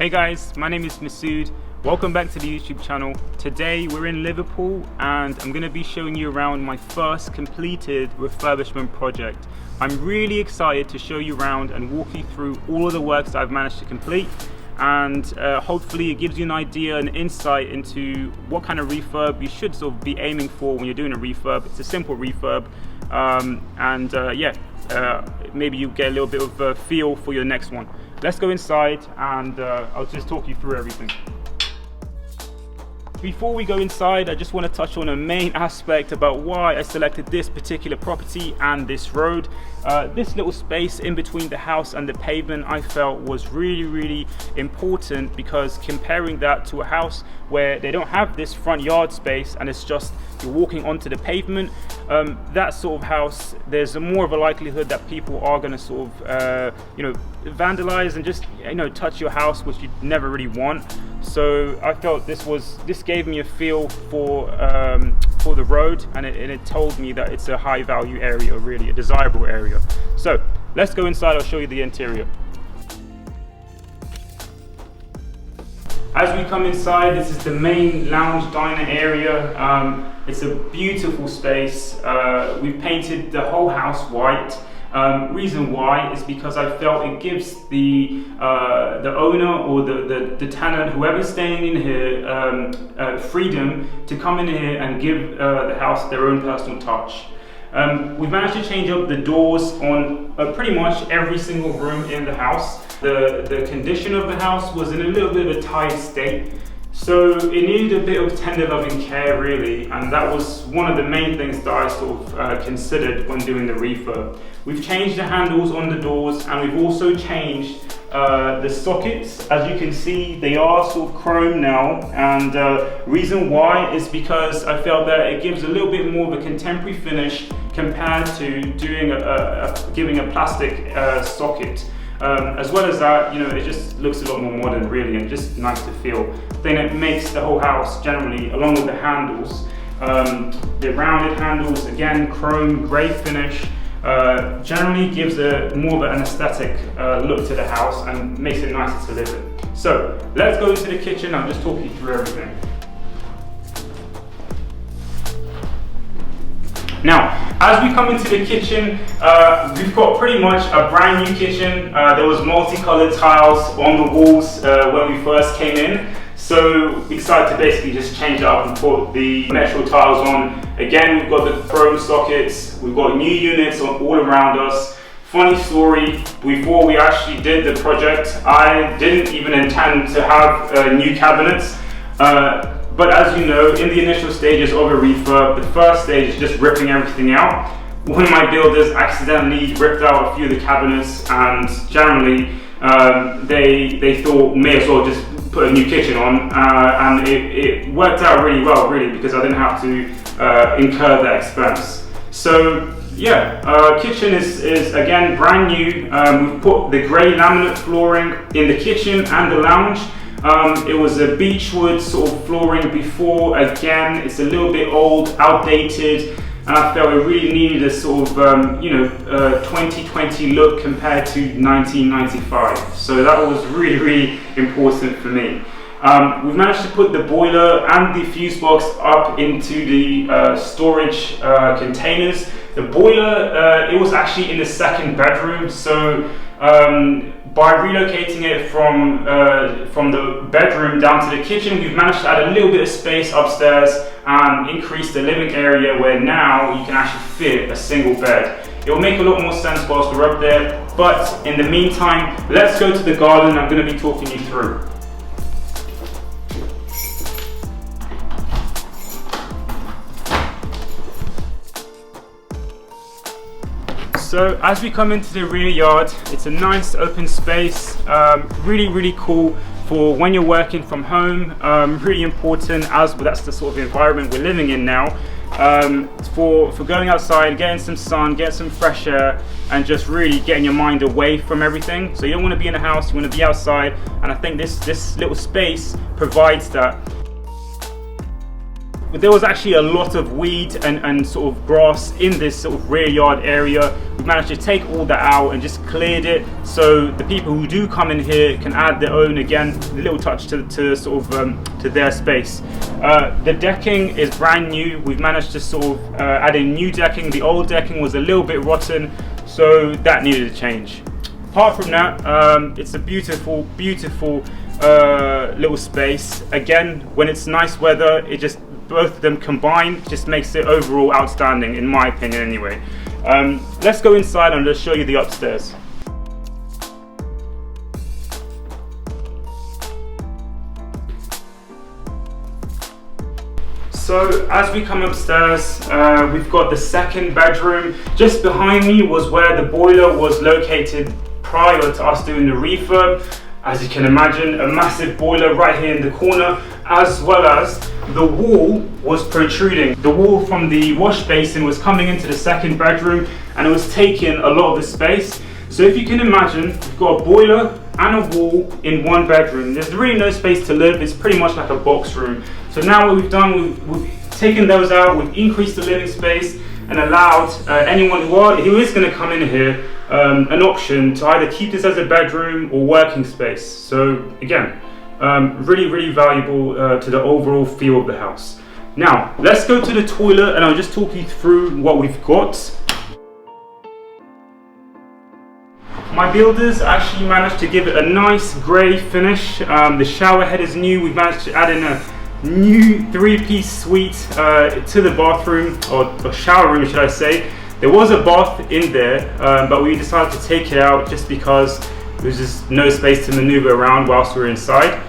Hey guys, my name is Masud. Welcome back to the YouTube channel. Today we're in Liverpool and I'm going to be showing you around my first completed refurbishment project. I'm really excited to show you around and walk you through all of the works that I've managed to complete, and hopefully it gives you an idea and insight into what kind of refurb you should sort of be aiming for when you're doing a refurb. It's a simple refurb, maybe you get a little bit of a feel for your next one. Let's go inside and I'll just talk you through everything. Before we go inside, I just want to touch on a main aspect about why I selected this particular property and this road. This little space in between the house and the pavement I felt was really important, because comparing that to a house where they don't have this front yard space and it's just you're walking onto the pavement, that sort of house, there's more of a likelihood that people are going to sort of vandalize and just touch your house, which you never really want. So I felt this gave me a feel for the road, and it told me that it's a high value area, really a desirable area. So let's go inside, I'll show you the interior. As we come inside, this is the main lounge diner area. It's a beautiful space. We've painted the whole house white. Reason why is because I felt it gives the owner or the tenant, whoever's staying in here, freedom to come in here and give the house their own personal touch. We've managed to change up the doors on pretty much every single room in the house. The condition of the house was in a little bit of a tired state, so it needed a bit of tender loving care really, and that was one of the main things that I sort of considered when doing the refurb. We've changed the handles on the doors, and we've also changed the sockets. As you can see, they are sort of chrome now, and reason why is because I felt that it gives a little bit more of a contemporary finish compared to doing giving a plastic socket. As well as that, it just looks a lot more modern really, and just nice to feel. Then it makes the whole house generally, along with the handles, the rounded handles, again chrome grey finish, generally gives more of an aesthetic look to the house and makes it nicer to live in. So let's go into the kitchen. I'll just talk you through everything. Now, as we come into the kitchen, we've got pretty much a brand new kitchen. There was multicolored tiles on the walls when we first came in, so we decided to basically just change it up and put the natural tiles on. Again, we've got the chrome sockets, we've got new units all around us. Funny story, before we actually did the project, I didn't even intend to have new cabinets. But as you know, in the initial stages of a refurb, the first stage is just ripping everything out. One of my builders accidentally ripped out a few of the cabinets, and generally they thought may as well just put a new kitchen on, and it worked out really well really, because I didn't have to incur that expense. So yeah, kitchen is again brand new. We've put the grey laminate flooring in the kitchen and the lounge. It was a beechwood sort of flooring before. Again, it's a little bit old, outdated, and I felt it really needed a sort of 2020 look compared to 1995. So that was really important for me. We've managed to put the boiler and the fuse box up into the storage containers. The boiler, it was actually in the second bedroom, so by relocating it from the bedroom down to the kitchen, we've managed to add a little bit of space upstairs and increase the living area, where now you can actually fit a single bed. It will make a lot more sense whilst we're up there, but in the meantime, let's go to the garden. I'm going to be talking you through. So as we come into the rear yard, it's a nice open space, really cool for when you're working from home, really important, as that's the sort of environment we're living in now, for going outside, getting some sun, getting some fresh air, and just really getting your mind away from everything. So you don't want to be in a house, you want to be outside, and I think this little space provides that. But there was actually a lot of weed and sort of grass in this sort of rear yard area. We we've managed to take all that out and just cleared it, so the people who do come in here can add their own, again, a little touch to sort of to their space. The decking is brand new. We've managed to sort of add in new decking. The old decking was a little bit rotten, so that needed a change. Apart from that, it's a beautiful, beautiful little space. Again, when it's nice weather, it just, both of them combined just makes it overall outstanding, in my opinion anyway. Let's go inside and let's show you the upstairs. So as we come upstairs, we've got the second bedroom. Just behind me was where the boiler was located prior to us doing the refurb. As you can imagine, a massive boiler right here in the corner, as well as the wall was protruding. The wall from the wash basin was coming into the second bedroom and it was taking a lot of the space. So if you can imagine, you've got a boiler and a wall in one bedroom. There's really no space to live. It's pretty much like a box room. So now what we've done, we've taken those out, we've increased the living space and allowed anyone who is going to come in here an option to either keep this as a bedroom or working space. So again, really, really valuable to the overall feel of the house. Now, let's go to the toilet and I'll just talk you through what we've got. My builders actually managed to give it a nice grey finish. The shower head is new. We've managed to add in a new 3-piece suite to the bathroom, or shower room should I say. There was a bath in there, but we decided to take it out just because there was just no space to maneuver around whilst we were inside.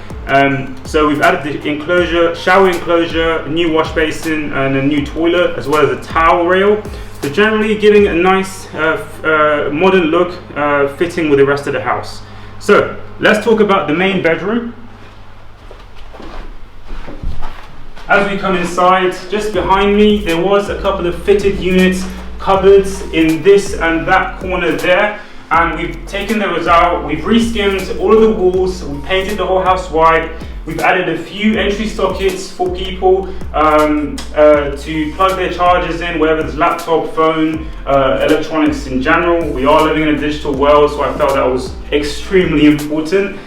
So we've added the enclosure, shower enclosure, a new wash basin and a new toilet, as well as a towel rail. So generally giving a nice modern look, fitting with the rest of the house. So let's talk about the main bedroom. As we come inside, just behind me, there was a couple of fitted units, cupboards in this and that corner there, and we've taken those out. We've reskimmed all of the walls, we painted the whole house white. We've added a few entry sockets for people to plug their chargers in, whether it's laptop, phone, electronics in general. We are living in a digital world, so I felt that was extremely important.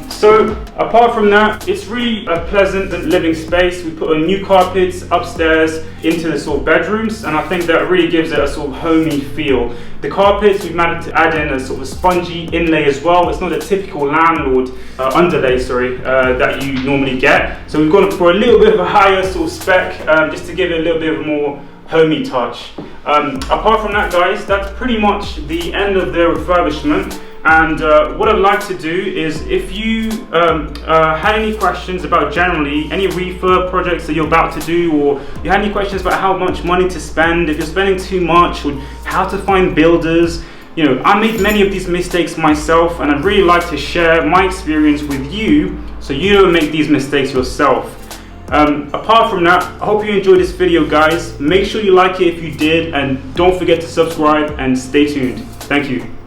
So apart from that, it's really a pleasant living space. We put a new carpets upstairs into the sort of bedrooms, and I think that really gives it a sort of homey feel. The carpets, we've managed to add in a sort of spongy inlay as well. It's not a typical landlord underlay, that you normally get. So we've gone for a little bit of a higher sort of spec, just to give it a little bit of a more homey touch. Apart from that, guys, that's pretty much the end of the refurbishment. And what I'd like to do is, if you had any questions about generally any refurb projects that you're about to do, or you had any questions about how much money to spend, if you're spending too much, or how to find builders, you know, I made many of these mistakes myself, and I'd really like to share my experience with you so you don't make these mistakes yourself. Apart from that, I hope you enjoyed this video, guys. Make sure you like it if you did, and don't forget to subscribe and stay tuned. Thank you.